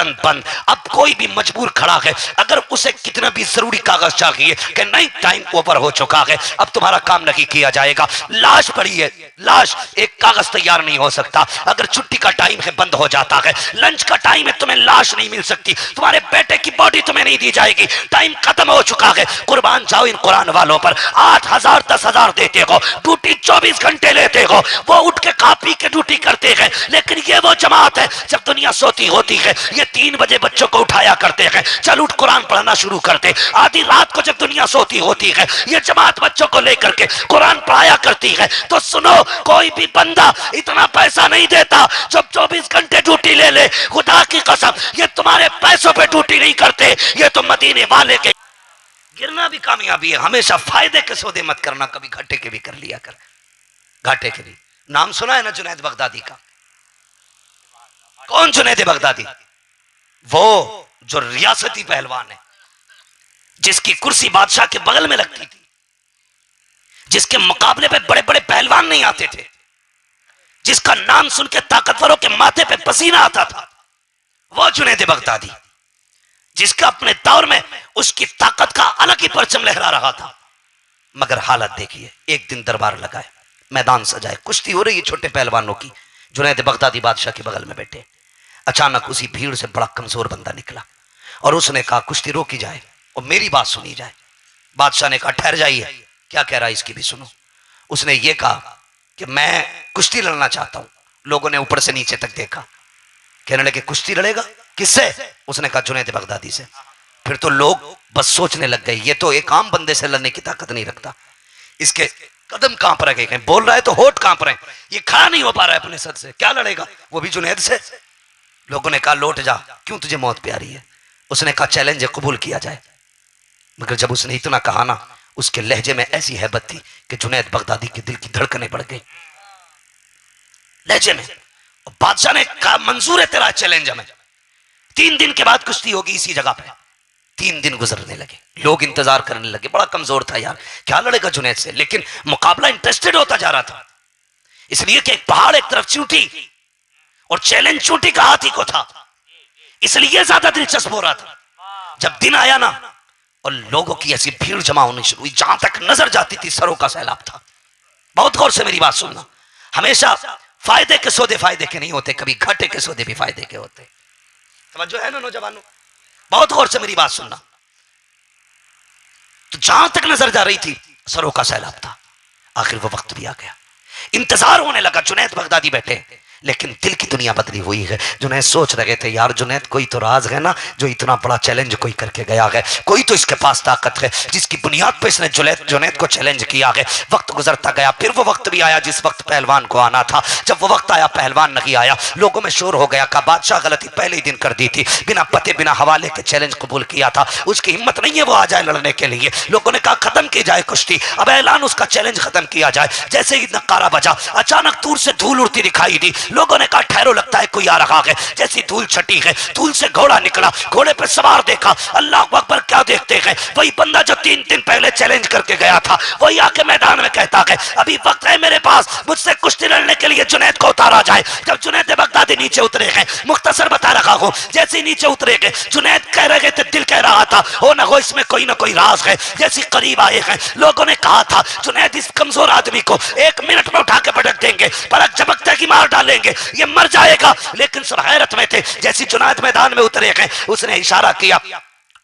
Button बंद। अब कोई भी मजबूर खड़ा है, अगर उसे कितना भी जरूरी कागज चाहिए कि नहीं टाइम ओवर हो चुका है, अब तुम्हारा काम नहीं किया जाएगा, लाश पड़ी है, लाश, एक कागज तैयार नहीं हो सकता। अगर छुट्टी का टाइम है बंद हो जाता है, लंच का टाइम है, तुम्हें लाश नहीं मिल सकती, तुम्हारे बेटे की बॉडी तुम्हें नहीं दी जाएगी, टाइम खत्म हो चुका है। कुर्बान जाओ इन कुरान वालों पर। 8,000 10,000 देते हो, ड्यूटी 24 घंटे लेते हो, वो उठ के खा पी के ड्यूटी करते हैं। लेकिन ये वो जमात है, जब दुनिया सोती होती है ये 3 बजे बच्चों को उठाया करते हैं, चल उठ कुरान पढ़ना शुरू करते। आधी रात को जब दुनिया सोती होती है ये जमात बच्चों को लेकर के कुरान पढ़ाया करती है। तो सुनो, कोई भी बंदा इतना पैसा नहीं देता जब 24 घंटे ड्यूटी ले ले। खुदा की कसम, ये तुम्हारे पैसों पे ड्यूटी नहीं करते, ये तो मदीने वाले के। गिरना भी कामयाबी है, हमेशा फायदे के सौदे मत करना, कभी घाटे के भी कर लिया कर। घाटे के भी नाम सुना है ना जुनैद बगदादी का? कौन जुनैद बगदादी? वो जो रियासती पहलवान है, जिसकी कुर्सी बादशाह के बगल में लगती थी, जिसके मुकाबले पे बड़े बड़े पहलवान नहीं आते थे, जिसका नाम सुन के ताकतवरों के माथे पे पसीना आता था, वो जुनैद बगदादी, जिसका अपने दौर में उसकी ताकत का अलग ही परचम लहरा रहा था। मगर हालत देखिए, एक दिन दरबार लगाए, मैदान सजाए, कुश्ती हो रही है छोटे पहलवानों की, जुनैद बगदादी बादशाह के बगल में बैठे। अचानक उसी भीड़ से बड़ा कमजोर बंदा निकला और उसने कहा कुश्ती रोकी जाए और मेरी बात सुनी जाए। बादशाह ने कहा ठहर जाइए, क्या कह रहा है इसकी भी सुनो। उसने ये कहा कि मैं कुश्ती लड़ना चाहता हूं। लोगों ने ऊपर से नीचे तक देखा, कहने लगे कुश्ती लड़ेगा किससे? उसने कहा जुनैद बगदादी से। फिर तो लोग बस सोचने लग गए ये तो एक आम बंदे से लड़ने की ताकत नहीं रखता, इसके कदम कांप रहे हैं, बोल रहा है तो होठ कांप रहे हैं, ये खड़ा नहीं हो पा रहा है अपने सर से, क्या लड़ेगा वो भी जुनैद से? लोगों ने कहा लौट जा, क्यों तुझे मौत प्यारी है? उसने कहा चैलेंज कबूल किया जाए। मगर जब उसने इतना कहा ना, उसके लहजे में ऐसी हैबत थी कि जुनैद बगदादी के दिल की धड़कनें बढ़ गई लहजे में। और बादशाह ने कहा मंजूर है तेरा चैलेंज हमें। 3 दिन के बाद कुश्ती होगी इसी जगह पे। 3 दिन गुजरने लगे, लोग इंतजार करने लगे, बड़ा कमजोर था यार, क्या लड़ेगा जुनैद से? लेकिन मुकाबला इंटरेस्टेड होता जा रहा था, इसलिए कि एक पहाड़ एक तरफ चूंटी और चैलेंज चूंटी का हाथी को था, इसलिए ज्यादा दिलचस्प हो रहा था। जब दिन आया ना और लोगों की ऐसी भीड़ जमा होनी शुरू हुई, जहां तक नजर जाती थी सरों का सैलाब था। बहुत गौर से मेरी बात सुनना, हमेशा फायदे के सौदे फायदे के नहीं होते, कभी घाटे के सौदे भी फायदे के होते। समझो है ना नौजवानों, बहुत गौर से मेरी बात सुनना। तो जहां तक नजर जा रही थी सरों का सैलाब था। आखिर वो वक्त भी आ गया, इंतजार होने लगा। जुनैद बगदादी बैठे, लेकिन दिल की दुनिया बदली हुई है। जुनैद सोच रहे थे यार जुनैद कोई तो राज है ना, जो इतना बड़ा चैलेंज कोई करके गया है, कोई तो इसके पास ताकत है जिसकी बुनियाद पे इसने जुनैद को चैलेंज किया है। वक्त गुजरता गया, फिर वो वक्त भी आया जिस वक्त पहलवान को आना था। जब वो वक्त आया पहलवान नहीं आया, लोगों में शोर हो गया, कहा बादशाह गलती पहले ही दिन कर दी थी, बिना पते बिना हवाले के चैलेंज कबूल किया था, उसकी हिम्मत नहीं है वो आ जाए लड़ने के लिए। लोगों ने कहा खत्म की जाए कुश्ती, अब ऐलान उसका चैलेंज खत्म किया जाए। जैसे ही नकारा बजा, अचानक दूर से धूल उड़ती दिखाई दी। लोगों ने कहा ठहरो, लगता है कोई आ रहा है। जैसी धूल छटी है, धूल से घोड़ा निकला, घोड़े पे सवार देखा, अल्लाह अकबर, क्या देखते हैं, वही बंदा जो 3 दिन पहले चैलेंज करके गया था, वही आके मैदान में कहता है अभी वक्त है मेरे पास, मुझसे कुश्ती लड़ने के लिए जुनैद को उतारा जाए। जब जुनैद बगदादी नीचे उतरे हैं, मुख्तसर बता रखा हूं, जैसे ही नीचे उतरे गए, जुनैद कह रहे थे, दिल कह रहा था हो ना हो इसमें कोई ना कोई राज है। जैसे करीब आए हैं, लोगों ने कहा था जुनैद इस कमजोर आदमी को 1 मिनट में उठा के पटक देंगे, पलक झपकते की मार डालेंगे, ये मर जाएगा। लेकिन सब हैरत में थे। जैसी जुनैद मैदान में उतरे हैं, उसने इशारा किया।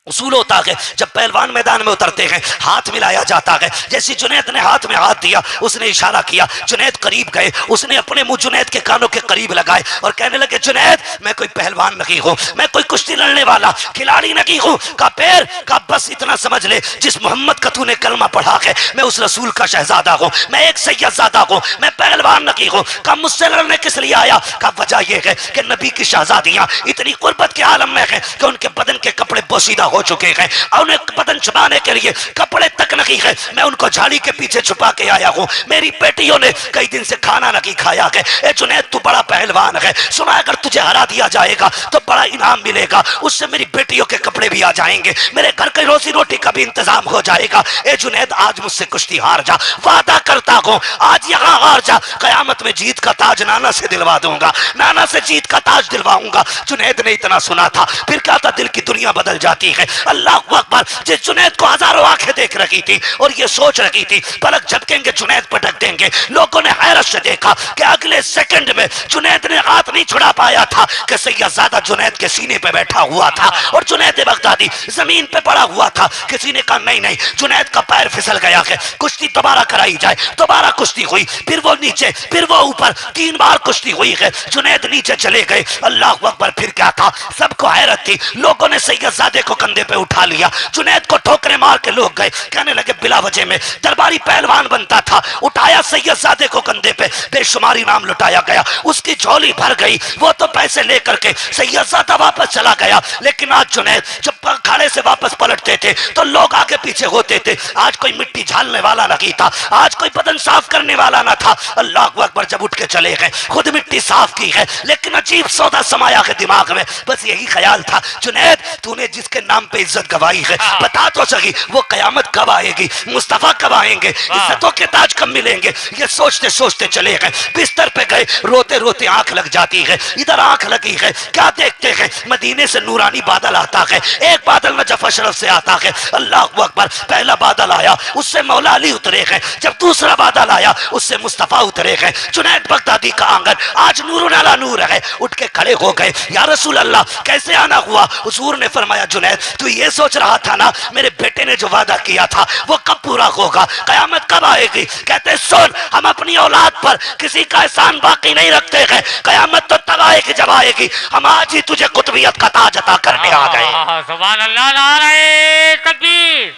उसूल होता है जब पहलवान मैदान में उतरते हैं हाथ मिलाया जाता है। जैसे जुनैद ने हाथ में हाथ दिया, उसने इशारा किया, जुनैद करीब गए, उसने अपने मुंह जुनैद के कानों के करीब लगाए और कहने लगे जुनैद मैं कोई पहलवान नहीं हूं, मैं कोई कुश्ती लड़ने वाला खिलाड़ी नहीं हूं। का पैर का बस इतना समझ ले, जिस मोहम्मद का तूने कलमा पढ़ा है, मैं उस रसूल का शहजादा हूं, मैं एक सैयदजादा हूं, मैं पहलवान नहीं हूं। का मुझसे लड़ने किस लिए आया? का वजह यह है कि नबी की शहजादियां इतनी कुर्बत के आलम में है कि उनके बदन के कपड़े बोसीदा हो चुके हैं, उन्हें बदन छुपाने के लिए कपड़े तक नहीं है, मैं उनको झाड़ी के पीछे छुपा के आया हूँ। मेरी बेटियों ने कई दिन से खाना नहीं खाया है। ए जुनैद, तू बड़ा पहलवान है, सुना अगर तुझे हरा दिया जाएगा तो बड़ा इनाम मिलेगा, उससे मेरी बेटियों के कपड़े भी आ जाएंगे, मेरे घर की रोजी रोटी का भी इंतजाम हो जाएगा। ए जुनैद, आज मुझसे कुश्ती हार जा, वादा करता हूँ आज यहाँ हार जा, कयामत में जीत का ताज नाना से दिलवा दूंगा, नाना से जीत का ताज दिलवाऊंगा। जुनैद ने इतना सुना था, फिर क्या था, दिल की दुनिया बदल जाती है। अल्लाह अकबर। जिस जुनैद को हजारों आंखें देख रही थी और ये सोच रही थी पलक झपकेंगे जुनैद पटक देंगे, लोगों ने हैरत से देखा कि अगले सेकंड में जुनैद ने हाथ नहीं छुड़ा पाया था कि सैयदजादा जुनैद के सीने पे बैठा हुआ था और जुनैद बगदादी जमीन पे पड़ा हुआ था। किसी ने कहा नहीं नहीं, जुनैद का पैर फिसल गया है, कुश्ती दोबारा कराई जाए। दोबारा कुश्ती हुई, फिर वो नीचे, फिर वो ऊपर, 3 बार कुश्ती हुई है। जुनैद नीचे चले गए। अल्लाह अकबर। फिर क्या था, सबको हैरत थी, लोगों ने सैयदजादे को कंधे पे उठा लिया, जुनैद को ठोकरे मार के लोग गए, कहने लगे बिला वजह में दरबारी पहलवान बनता था, उठाया सैयदजादे को कंधे पे, बेशुमारी नाम लुटाया गया, उसकी झोली भर गई, वो तो पैसे लेकर के सैयदजादा वापस चला गया। लेकिन आज जुनैद जब अखाड़े से वापस पलटते थे तो लोग आगे पीछे होते थे। आज कोई मिट्टी झालने वाला नहीं था, आज कोई बदन साफ करने वाला ना था। अल्लाह अकबर। जब उठ के चले गए, खुद मिट्टी साफ की है, लेकिन अजीब सौदा समाया है दिमाग में, बस यही ख्याल था, जुनैद तूने जिसके नाम पे इज्जत गवाई है, बता तो सही वो कयामत कब आएगी, मुस्तफा कब आएंगे, इज्जतों के ताज कब मिलेंगे। ये सोचते सोचते चले गए, बिस्तर पे गए, रोते रोते आंख लग जाती है। इधर आंख लगी है, क्या देखते हैं, मदीने से नूरानी बादल आता है, एक बादल नजफ अशरफ से आता है। अल्लाह अकबर। पहला बादल आया, उससे मौला अली उतरे हैं, जब दूसरा बादल आया उससे मुस्तफा उतरे हैं। जुनैद बगदादी का आंगन आज नूर अला नूर है। उठ के खड़े हो गए, या रसूल अल्लाह कैसे आना हुआ। हुजूर ने फरमाया जुनैद तू ये सोच रहा था ना मेरे बेटे ने जो वादा किया था वो कब पूरा होगा, कयामत कब आएगी। कहते सुन, हम अपनी औलाद पर किसी का एहसान बाकी नहीं रखते हैं, कयामत तो तब आएगी जब आएगी। हम आज ही तुझे कुतुबियत का ताज अता करने आ गए। सुभान अल्लाह। नारे तकबीर,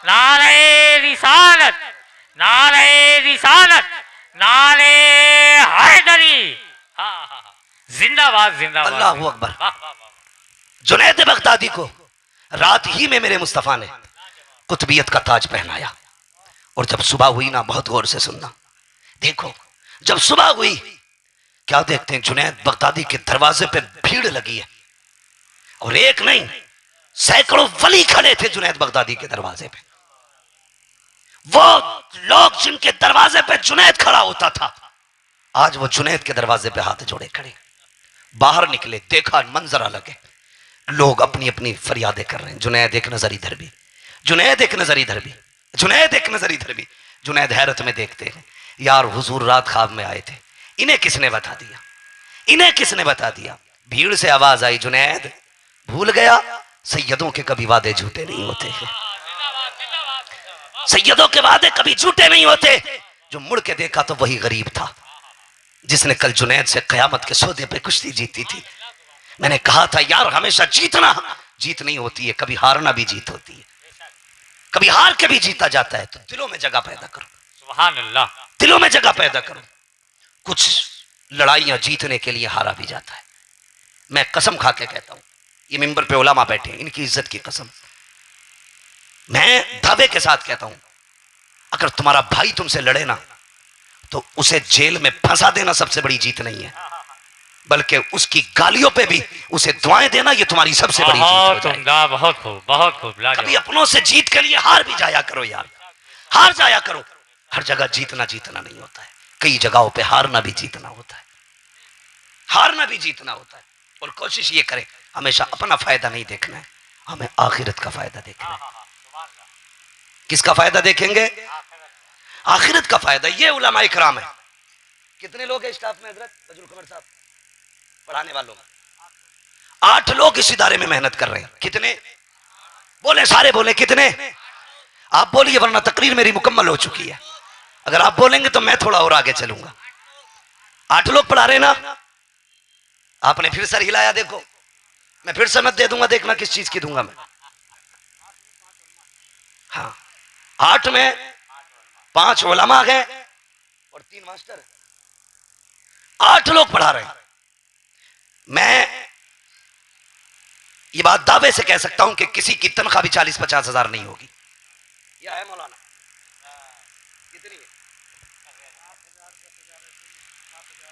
नारे रिसालत, नारे रिसालत, नारे हैदरी। जिंदाबाद जिंदाबाद। अल्लाहू अकबर। जुनैद बगदादी को रात ही में मेरे मुस्तफा ने कुतुबियत का ताज पहनाया। और जब सुबह हुई ना, बहुत गौर से सुनना, देखो जब सुबह हुई क्या देखते हैं, जुनैद बगदादी के दरवाजे पे भीड़ लगी है, और एक नहीं सैकड़ों वली खड़े थे जुनैद बगदादी के दरवाजे पे। वो लोग जिनके दरवाजे पे जुनैद खड़ा होता था, आज वो जुनैद के दरवाजे पे हाथ जोड़े खड़े। बाहर निकले, देखा मंजर अलग है, लोग अपनी अपनी फरियादें कर रहे हैं। जुनैद एक नजर इधर भी, जुनैद एक नजर इधर भी, जुनैद एक नजर इधर भी। जुनैद हैरत में देखते हैं, यार हुजूर रात ख्वाब में आए थे, इन्हें किसने बता दिया, इन्हें किसने बता दिया। भीड़ से आवाज आई, जुनैद भूल गया सैयदों के कभी वादे झूठे नहीं होते हैं, सैयदों के वादे कभी झूठे नहीं होते। जो मुड़ के देखा तो वही गरीब था जिसने कल जुनैद से कयामत के सौदे पे कुश्ती जीती थी। मैंने कहा था यार हमेशा जीतना जीत नहीं होती है, कभी हारना भी जीत होती है, कभी हार के भी जीता जाता है। तो दिलों में जगह पैदा करो, सुभान अल्लाह, दिलों में जगह पैदा करो। कुछ लड़ाइयां जीतने के लिए हारा भी जाता है। मैं कसम खा के कहता हूं, ये मिंबर पे उलमा बैठे, इनकी इज्जत की कसम, मैं दावे के साथ कहता हूं, अगर तुम्हारा भाई तुमसे लड़े ना तो उसे जेल में फंसा देना सबसे बड़ी जीत नहीं है, बल्कि उसकी गालियों पे भी उसे दुआएं देना ये तुम्हारी सबसे बड़ी जीत हो जाएगी। बहुत खूब, बहुत खूब। कभी अपनों से जीत के लिए हार भी जाया करो यार, हार जाया करो। हर जगह जीतना जीतना नहीं होता है, कई जगहों पे हारना भी जीतना होता है, हारना भी जीतना होता है। और कोशिश ये करें हमेशा अपना फायदा नहीं देखना है, हमें आखिरत का फायदा देखना है। किसका फायदा देखेंगे? आखिरत का फायदा। ये उलमा इकराम है। कितने लोग हैं स्टाफ में हजरत बजरुल कमर साहब पढ़ाने वालों में? 8 लोग इस इदारे में मेहनत कर रहे हैं। कितने बोले? सारे बोले। कितने? आप बोलिए वरना तकरीर मेरी मुकम्मल हो चुकी है। अगर आप बोलेंगे तो मैं थोड़ा और आगे चलूंगा। 8 लोग पढ़ा रहे ना? आपने फिर सर हिलाया, देखो मैं फिर सनद दे दूंगा, देखना किस चीज की दूंगा मैं। हाँ, 8 में 5 उलमा हैं और 3 मास्टर। 8 लोग पढ़ा रहे हैं। मैं ये बात दावे से कह सकता हूं कि किसी की तनख्वाह भी 40-50 हजार नहीं होगी। या है मौलाना? कितनी है?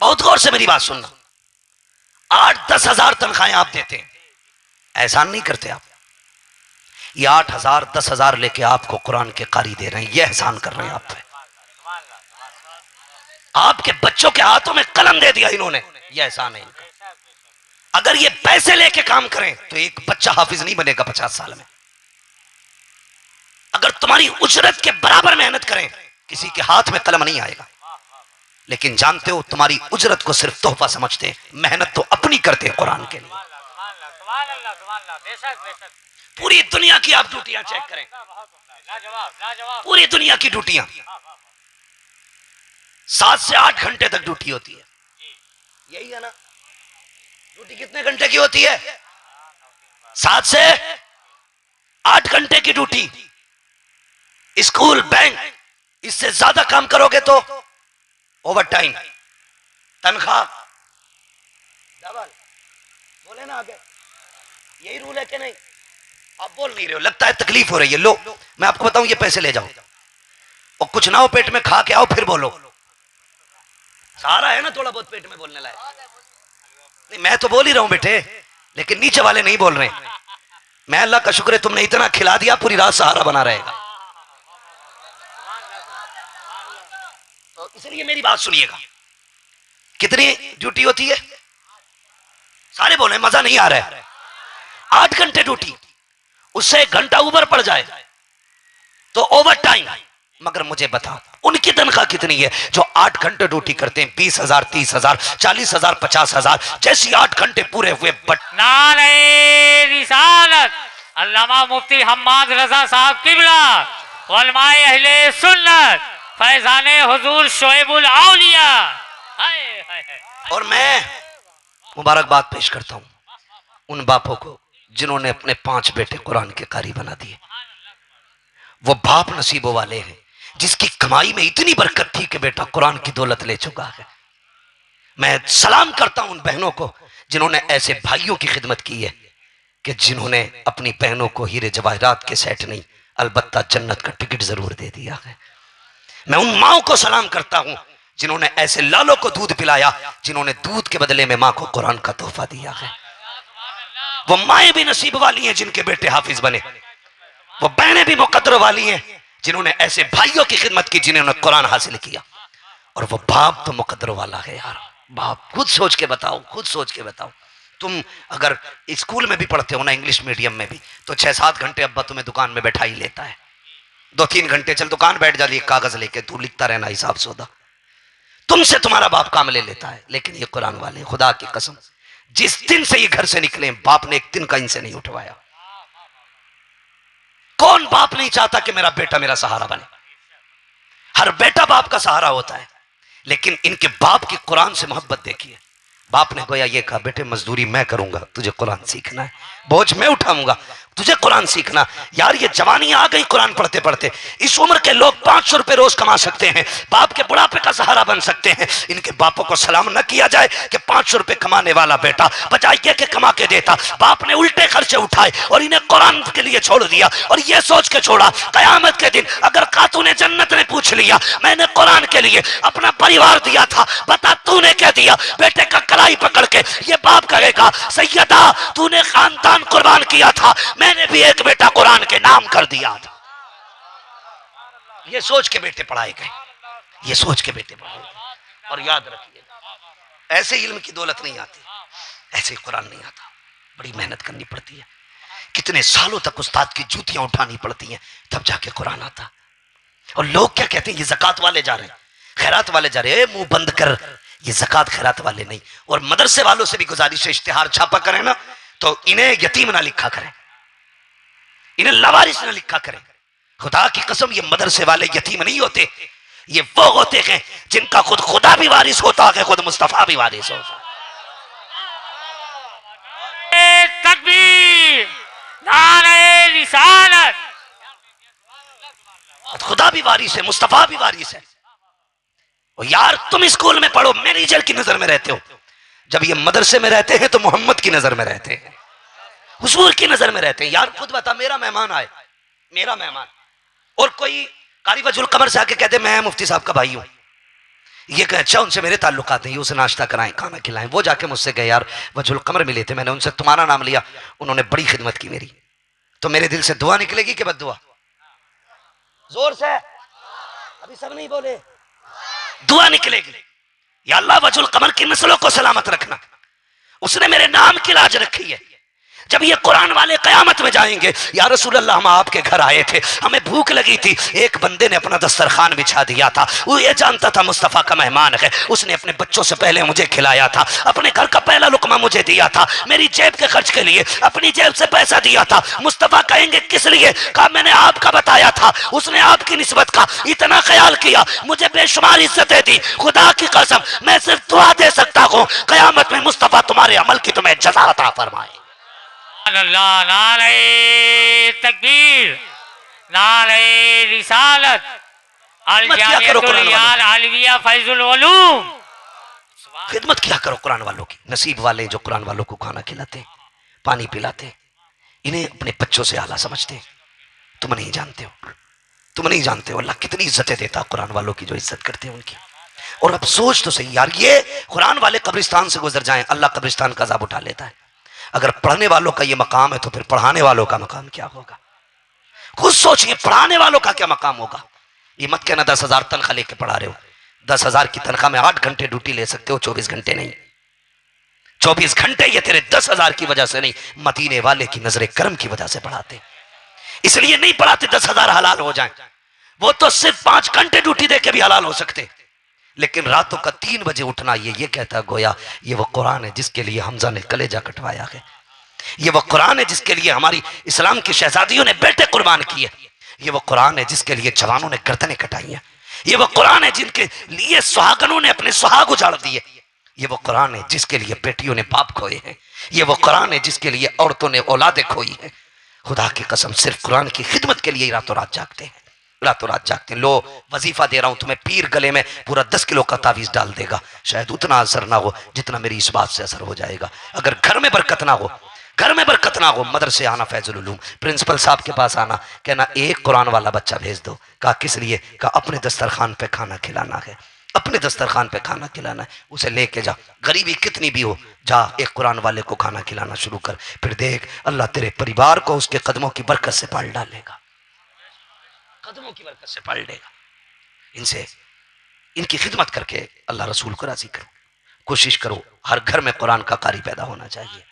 बहुत गौर से मेरी बात सुनना। 8-10 हजार तनख्वाहें आप देते हैं, एहसान नहीं करते आप। ये 8,000 10,000 लेके आपको कुरान के कारी दे रहे हैं, ये एहसान कर रहे हैं आप पे। आपके बच्चों के हाथों में कलम दे दिया इन्होंने, ये एहसान है इनका। अगर ये पैसे लेके काम करें तो एक बच्चा हाफिज नहीं बनेगा 50 साल में। अगर तुम्हारी उजरत के बराबर मेहनत करें, किसी के हाथ में कलम नहीं आएगा। लेकिन जानते हो, तुम्हारी उजरत को सिर्फ तोहफा समझते हैं, मेहनत तो अपनी करते हैं कुरान के लिए। पूरी दुनिया की आप ड्यूटियां चेक करें, पूरी दुनिया की ड्यूटियां 7 से 8 घंटे तक ड्यूटी होती है, यही है ना? ड्यूटी कितने घंटे की होती है? 7 से 8 घंटे की ड्यूटी। स्कूल, बैंक, इससे ज्यादा काम करोगे तो ओवर टाइम, तनख्वाह डबल। बोले ना आगे, यही रूल है कि नहीं? आप बोल नहीं रहे हो, लगता है तकलीफ हो रही है। लो मैं आपको बताऊं, ये पैसे ले जाओ और कुछ ना हो पेट में, खा के आओ फिर बोलो। सहारा है ना थोड़ा बहुत पेट में बोलने लायक? नहीं, मैं तो बोल ही रहा हूं बेटे, लेकिन नीचे वाले नहीं बोल रहे। मैं अल्लाह का शुक्र है तुमने इतना खिला दिया, पूरी रात सहारा बना रहेगा। तो इसलिए मेरी बात सुनिएगा, कितनी ड्यूटी होती है? सारे बोले मजा नहीं आ रहा है। 8 घंटे ड्यूटी, उससे 1 घंटा ऊपर पड़ जाए तो ओवर टाइम। मगर मुझे बताओ, उनकी तनख्वाह कितनी है जो 8 घंटे ड्यूटी करते हैं? 20,000, 30,000, 40,000, 50,000। जैसी 8 घंटे पूरे हुए बट नारे रिसालत अल्लामा मुफ्ती हम्माद रजा साहब किबला उलमाए अहले सुन्नत फैजाने हुजूर शोएबुल औलिया। हाय हाय हाय। और मैं मुबारकबाद पेश करता हूं उन बापों को जिन्होंने अपने 5 बेटे कुरान के कारी बना दिए। वो बाप नसीबों वाले हैं जिसकी कमाई में इतनी बरकत थी कि बेटा कुरान की दौलत ले चुका है। मैं सलाम करता हूं उन बहनों को जिन्होंने ऐसे भाइयों की खिदमत की है कि जिन्होंने अपनी बहनों को हीरे जवाहरात के सेट नहीं, अलबत्ता जन्नत का टिकट जरूर दे दिया है। मैं उन माओं को सलाम करता हूं जिन्होंने ऐसे लालों को दूध पिलाया, जिन्होंने दूध के बदले में मां को कुरान का तोहफा दिया है। वो माएं भी नसीब वाली हैं जिनके बेटे हाफिज बने। वो बहनें भी मुकद्दर वाली हैं जिन्होंने ऐसे भाइयों की खिदमत की जिन्होंने कुरान हासिल किया। और वो बाप तो मुकद्दर वाला है यार। बाप खुद सोच के बताओ, खुद सोच के बताओ। तुम अगर स्कूल में भी पढ़ते हो ना, इंग्लिश मीडियम में भी, तो 6-7 घंटे अब्बा तुम्हें दुकान में बैठा ही लेता है। 2-3 घंटे चल दुकान बैठ जाती है, कागज लेके तू लिखता रहना हिसाब सौदा। तुमसे तुम्हारा बाप काम ले लेता है। लेकिन ये कुरान वाले, खुदा की कसम, जिस दिन से ये घर से निकले बाप ने एक दिन का इनसे नहीं उठवाया। कौन बाप नहीं चाहता कि मेरा बेटा मेरा सहारा बने? हर बेटा बाप का सहारा होता है। लेकिन इनके बाप की कुरान से मोहब्बत देखिए। बाप ने गोया ये कहा, बेटे मजदूरी मैं करूंगा, तुझे कुरान सीखना है, बोझ मैं उठाऊंगा, तुझे कुरान सीखना। यार ये जवानी आ गई कुरान पढ़ते पढ़ते। इस उम्र के लोग 500 रुपए रोज कमा सकते हैं, बाप के बुढ़ापे का सहारा बन सकते हैं। इनके बापों को सलाम न किया जाए कि 500 रुपए कमाने वाला बेटा बजाय ये के कमा के देता, बाप ने उल्टे खर्चे उठाए और इन्हें कुरान के लिए छोड़ दिया। और ये सोच के छोड़ा, कयामत के दिन अगर खातूने जन्नत ने पूछ लिया, मैंने कुरान के लिए अपना परिवार दिया था, बता तूने क्या दिया? बेटे का कलाई पकड़ के ये बाप कहेगा, सैयदा तूने खानदान कुर्बान किया था, मैंने भी एक बेटा कुरान के नाम कर दिया था। ये सोच के बेटे पढ़ाए गए, ये सोच के बेटे पढ़ाए गए। और याद रखिए, ऐसे इल्म की दौलत नहीं आती, ऐसे कुरान नहीं आता। बड़ी मेहनत करनी पड़ती है, कितने सालों तक उस्ताद की जूतियां उठानी पड़ती हैं, तब जाके कुरान आता। और लोग क्या कहते हैं, ये ज़कात वाले जा रहे हैं, खैरात वाले जा रहे हैं। मुंह बंद कर, ये ज़कात खैरात वाले नहीं। और मदरसे वालों से भी गुजारिश है, इश्तिहार छापा करें ना तो इन्हें यतीम ना लिखा करें, इन्हें लवारिस ना लिखा करें। खुदा की कसम, ये मदरसे वाले यतीम नहीं होते, ये वो होते हैं जिनका खुद खुदा भी वारिस होता है, खुद मुस्तफा भी वारिस होता। तकबीर, नारे रिसालत। खुदा भी वारिस है, मुस्तफा भी वारिस है। और यार तुम स्कूल में पढ़ो, मैनेजर की नजर में रहते हो, जब ये मदरसे में रहते हैं तो मोहम्मद की नजर में रहते हैं, हुजूर की नजर में रहते हैं। यार खुद बता, मेरा मेहमान आए, मेरा मेहमान, और कोई कारी वजुल कमर से आके कहते मैं मुफ्ती साहब का भाई हूं, ये कहे अच्छा उनसे मेरे ताल्लुकात हैं, ये उसे नाश्ता कराएं, खाना खिलाएं। वो जाके मुझसे कहे यार वजुल कमर मिले थे, मैंने उनसे तुम्हारा नाम लिया, उन्होंने बड़ी खिदमत की मेरी, तो मेरे दिल से दुआ निकलेगी कि बद्दुआ? जोर से, अभी सब नहीं बोले, दुआ निकलेगी। या अल्लाह वजुल कमर की नस्लों को सलामत रखना, उसने मेरे नाम की लाज रखी है। जब ये कुरान वाले कयामत में जाएंगे, या रसूल अल्लाह हम आपके घर आए थे, हमें भूख लगी थी, एक बंदे ने अपना दस्तरखान बिछा दिया था, वो ये जानता था मुस्तफ़ा का मेहमान है, उसने अपने बच्चों से पहले मुझे खिलाया था, अपने घर का पहला लुकमा मुझे दिया था, मेरी जेब के खर्च के लिए अपनी जेब से पैसा दिया था। मुस्तफ़ा कहेंगे किस लिए? कहा मैंने आपका बताया था, उसने आपकी निस्बत का इतना ख्याल किया, मुझे बेशुमार इज्जतें दी, खुदा की कसम मैं सिर्फ दुआ दे सकता हूँ कयामत में मुस्तफ़ा तुम्हारे अमल की तुम्हें जज़ा अता फरमाए। अल्लाह, नारे तकबीर, नारे रिसालत, अल जामिअतुल रियाल आलविया फैजुल उलूम। खिदमत किया करो कुरान वालों की। नसीब वाले जो कुरान वालों को खाना खिलाते, पानी पिलाते, इन्हें अपने बच्चों से आला समझते। तुम नहीं जानते हो, तुम नहीं जानते हो अल्लाह कितनी इज्जतें देता कुरान वालों की जो इज्जत करते हैं उनकी। और अब सोच तो सही यार, ये कुरान वाले कब्रिस्तान से गुजर जाएं, अल्लाह कब्रिस्तान का अज़ाब उठा लेता है। अगर पढ़ने वालों का ये मकाम है तो फिर पढ़ाने वालों का मकाम क्या होगा? खुद सोचिए, पढ़ाने वालों का क्या मकाम होगा। ये मत कहना 10,000 तनख्वाह लेके पढ़ा रहे हो, 10,000 की तनख्वाह में 8 घंटे ड्यूटी ले सकते हो, 24 घंटे नहीं। 24 घंटे ये तेरे 10,000 की वजह से नहीं, मदीने वाले की नजरे करम की वजह से पढ़ाते। इसलिए नहीं पढ़ाते 10,000 हलाल हो जाए, वो तो सिर्फ 5 घंटे ड्यूटी दे के भी हलाल हो सकते। लेकिन रातों का 3 बजे उठना, ये कहता गोया ये वो कुरान है जिसके लिए हमजा ने कलेजा कटवाया है, ये वो कुरान है जिसके लिए हमारी इस्लाम की शहजादियों ने बेटे कुर्बान किए, ये वो कुरान है जिसके लिए जवानों ने गर्दनें कटाई हैं, ये वो कुरान है जिनके लिए सुहागनों ने अपने सुहाग उजाड़ दिए, ये वो कुरान है जिसके लिए बेटियों ने बाप खोए हैं, ये वो कुरान है जिसके लिए औरतों ने औलादें खोई हैं। खुदा की कसम सिर्फ कुरान की खिदमत के लिए रातों रात जागते हैं, रातों रात जागते हैं। लो वजीफा दे रहा हूं तुम्हें, पीर गले में पूरा 10 किलो का तावीज डाल देगा, शायद उतना असर ना हो जितना मेरी इस बात से असर हो जाएगा। अगर घर में बरकत ना हो, घर में बरकत ना हो, मदरसे आना, फैजुल उलूम प्रिंसिपल साहब के पास आना, कहना एक कुरान वाला बच्चा भेज दो। कहा किस लिए? कहा अपने दस्तरखान पे खाना खिलाना है, अपने दस्तरखान पे खाना खिलाना है, उसे लेके जा, गरीबी कितनी भी हो, जा एक कुरान वाले को खाना खिलाना शुरू कर, फिर देख अल्लाह तेरे परिवार को उसके कदमों की बरकत से पाल डालेगा, कदमों की बरकत से पाल देगा। इनसे इनकी खिदमत करके अल्लाह रसूल को राजी करो, कोशिश करो हर घर में कुरान का कारी पैदा होना चाहिए।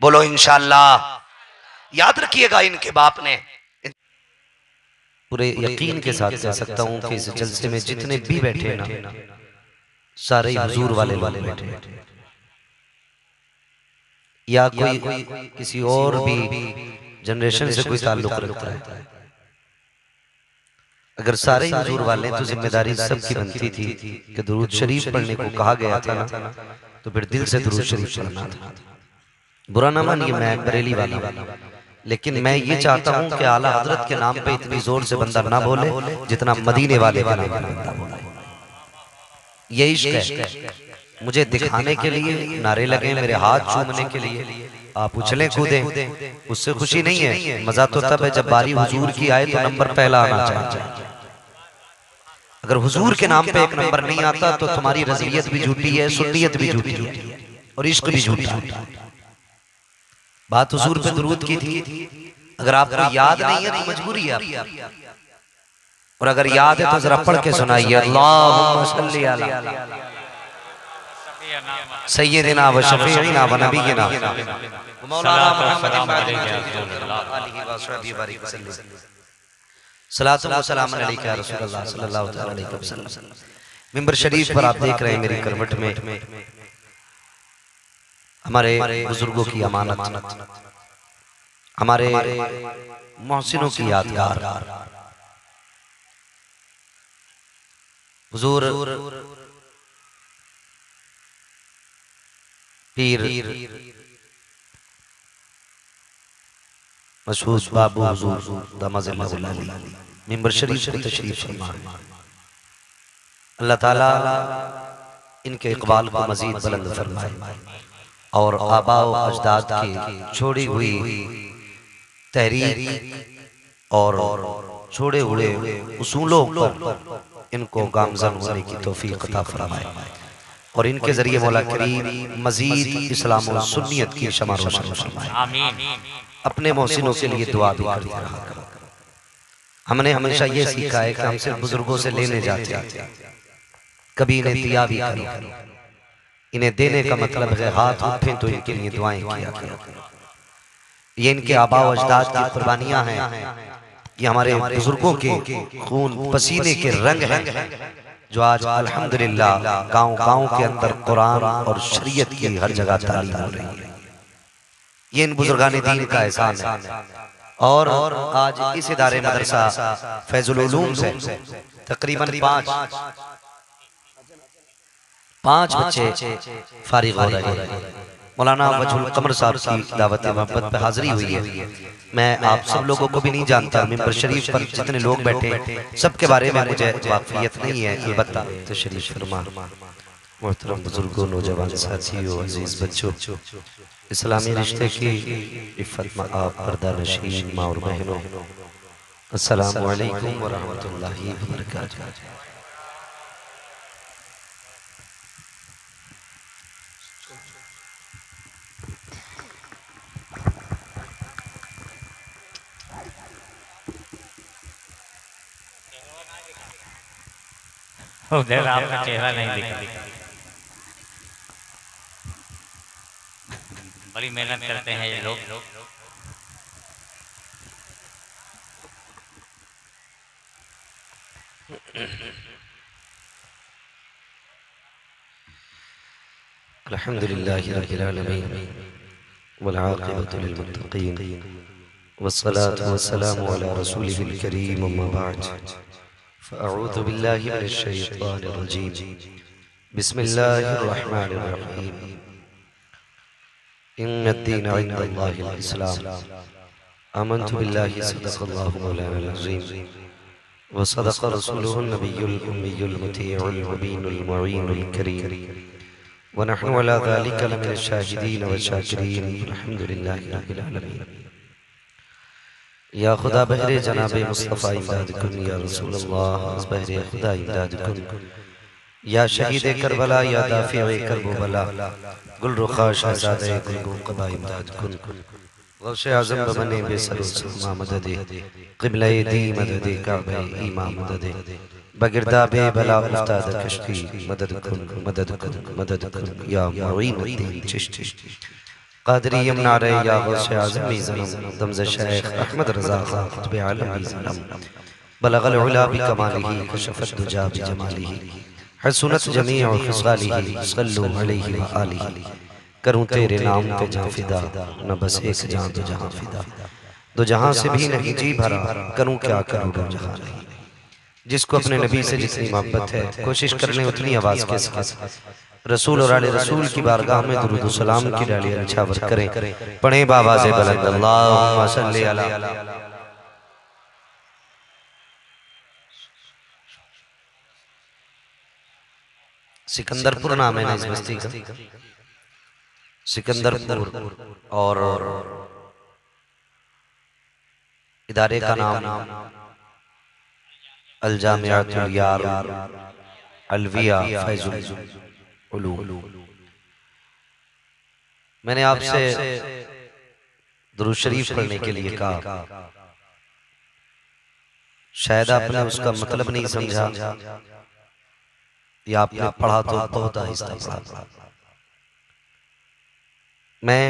बोलो इंशाअल्लाह। याद रखिएगा इनके बाप ने, पूरे यकीन के साथ कह सकता हूं कि इस जलसे में जितने भी बैठे ना, सारे हुजूर वाले लोग बैठे हैं, या कोई किसी और भी जनरेशन से कोई ताल्लुक रखता है। अगर सारे हुजूर वाले तो जिम्मेदारी सबकी बनती थी कि दुरूद शरीफ पढ़ने को कहा गया था ना, तो फिर दिल से दुरूद शरीफ पढ़ना था। बुरा ना मानिए, मैं बरेली वाला, लेकिन मैं ये चाहता हूं कि आला हजरत के नाम पे इतनी जोर से बंदा ना बोले जितना मदीने वाले के नाम पे बंदा बोले। ये इश्क है, मुझे दिखाने के लिए नारे लगे, मेरे हाथ चूमने के लिए आप उछलें कूदें, उससे खुशी नहीं है। मजा तो तब है जब बारी हुजूर की आए तो नंबर पहला आना चाहिए। अगर हुजूर के नाम पे एक नंबर नहीं आता तो तुम्हारी रज़ियत भी झूठी है, सुन्नियत भी झूठी है और इश्क भी झूठा है। बात हुजूर पे दुरूद की थी, अगर आपको याद नहीं है तो मजबूरी है आपकी, और अगर याद है तो जरा पढ़ के सुनाइए, अल्लाहुम्मा सल्ली अला सय्यिदिना व शफीइना व नबीना मौलाना मुहम्मद सलातो व सलाम अलैका या रसूलल्लाह सल्लल्लाहु अलैहि वसल्लम। मिंबर शरीफ पर आप देख रहे हैं मेरी करवट में हमारे बुजुर्गों की अमानत, हमारे मोहसिनों की यादगार। हुजूर पीर मशहूर बाबू हुजूर दामद मिंबर शरीफ पर तशरीफ फरमा। अल्लाह ताला इनके इकबाल को मजीद बुलंद फरमाए और आबा व अजदाद की छोड़ी हुई तहरीर और छोड़े हुए उसूलों पर इनको गामजन होने की तौफीक अता फरमाए और इनके जरिए मौला करीम मजीद इस्लाम और सुन्नियत की शमा रोशन फरमाए। आमीन। अपने मोहसिनों के लिए दुआ भी करते रहा करो। हमने हमेशा ये सीखा है कि हम सिर्फ बुजुर्गों से लेने जाते हैं, कभी इन्हें दिया भी करो। इन्हें देने का मतलब है हाथ उठे तो इनके लिए दुआएं किया करो। ये इनके आबा व अजदाद की कुर्बानियां हैं, ये हमारे बुजुर्गों के खून पसीने के रंग हैं जो आज अल्हम्दुलिल्लाह गांव-गांव के अंदर कुरान और शरीयत की हर जगह तालीम हो रही है। ये इन बुजुर्गान दीन का एहसान है। और आज इस इदारे मदरसा फैजुल उलूम से तकरीबन पांच बच्चे फारिग हो रहे हैं। मौलाना वजहुल कमर साहब की दावत मोहब्बत पे हाजिरी हुई है। मैं आप सब लोगों को भी नहीं जानता, मिंबर शरीफ पर जितने लोग बैठे सबके बारे में मुझे वाकफियत नहीं है। अलबत्ता तशरीफ फरमा मोहतरम बुजुर्गों, नौजवान साथियों, अजीज बच्चों, इस्लामी रिश्ते की इफ़्फ़त में आप पर्दा नशीन माँ और बहनों, अस्सलामु अलैकुम व रहमतुल्लाहि व बरकातुहू। उधर आपका चेहरा नहीं दिखा। बड़ी मेहनत करते हैं ये लोग। अल्हम्दुलिल्लाहि रब्बिल आलमीन वल आक़िबतु लिल मुत्तक़ीन वस्सलातु वस्सलामु अला रसूलिहिल करीम अम्मा बअद फ़अऊज़ु बिल्लाहि मिनश शैतानिर रजीम बिस्मिल्लाहिर रहमानिर रहीम इन्नद्दीन इन्दल्लाहिल इस्लाम आमन्तु बिल्लाहि सदक़ल्लाहु मौलानाल अज़ीम व सदक़ रसूलुहुन नबियुल उम्मियुल मुतीउल मुबीनुल मुईनुल करीम व नहनु अला ज़ालिका लमिनश शाहिदीन व शाकिरीन अल्हम्दुलिल्लाहि रब्बिल आलमीन। या खुदा बहरे जनाबे मुस्तफ़ा इमदाद कुन, या रसूलल्लाह बहरे खुदा इमदाद कुन, या शहीद करबला, या दाफ़िए करबो बला, गुल रुखा शहज़ादे गुल क़बा इमदाद कुन, गौसे आज़म बने बेसरो समा मददे, क़िबले दी मददे, काबे ईमा मददे, बगिरदाबे बला उस्ताद कश्ती, मदद कुन मदद कुन मदद कुन, या मुईनुद्दीन चिश्ती क़ादरी यमनारे, या गौसे आज़मी ज़नम, दमज़ शेख अहमद रज़ा ख़ान क़ुत्बे आलमी ज़नम, बलग़ल उला बिकमालिही कशफ़त दुजा बिजमालिही, हसनत जमीअ ख़िसालिही, सल्लु अलैहि व आलिही। करूं तेरे नाम पे जां फिदा, न बस एक जां दो जहां फिदा, दो जहां से भी नहीं जी भरा, करूं क्या करूं दो जहां नहीं। जिसको अपने नबी से जितनी मोहब्बत है, कोशिश कर लें उतनी आवाज के साथ रसूल और आले रसूल की बारगाह में दुरूद व सलाम की डालियां निछावर करें। पढ़ें बावाज़े बुलंद अल्लाहुम्मा सल्ली अला। सिकंदरपुर नाम है ना इस बस्ती का, सिकंदरपुर, और इदारे का नाम अल जामिअतुल यार अलविया फैजुल उलूम। मैंने आपसे दुरूद शरीफ पढ़ने के लिए कहा, शायद आपने उसका मतलब नहीं समझा, या आपने पढ़ा तो बहुत आहिस्ता पढ़ा। मैं